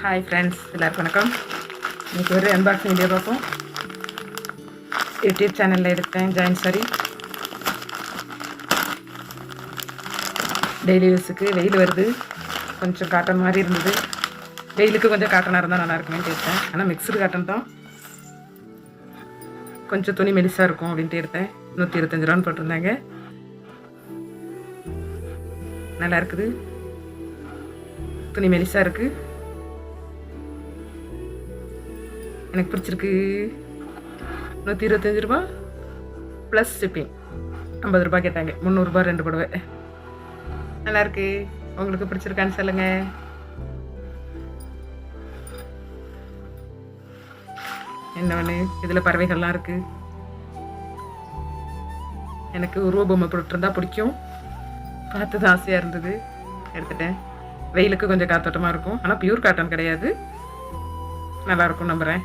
Hi friends, எல்லாருக்கும் வணக்கம். இன்றைக்கி ஒரு அன்பாக்சிங் வீடியோ பார்ப்போம். யூடியூப் சேனலில் எடுத்தேன். ஜாயின் சாரி டெய்லி யூஸுக்கு. வெயில் வருது, கொஞ்சம் காட்டன் மாதிரி இருந்தது. வெயிலுக்கு கொஞ்சம் காட்டனாக இருந்தால் நல்லா இருக்குமேன்ட்டு எடுத்தேன். ஆனால் மிக்சடு காட்டன் தான், கொஞ்சம் துணி மெலிசாக இருக்கும் அப்படின்ட்டு எடுத்தேன். 125 ரூபான்னு போட்டிருந்தாங்க. நல்லா இருக்குது, துணி மெலிசாக இருக்குது, எனக்கு பிடிச்சிருக்கு. 125 ரூபா ப்ளஸ் ஷிப்பிங். 50 ரூபா கேட்டாங்க. 300 ரூபா 2 புடவை. நல்லாயிருக்கு. உங்களுக்கு பிடிச்சிருக்கான்னு சொல்லுங்கள். என்ன ஒன்று, இதில் பறவைகள்லாம் இருக்குது. எனக்கு உருவ பொம்மை போட்டுருந்தா பிடிக்கும். பார்த்து தான் ஆசையாக இருந்தது, எடுத்துட்டேன். வெயிலுக்கு கொஞ்சம் காத்தோட்டமாக இருக்கும். ஆனால் பியூர் காட்டன் கிடையாது. நல்லாயிருக்கும் நம்புகிறேன்.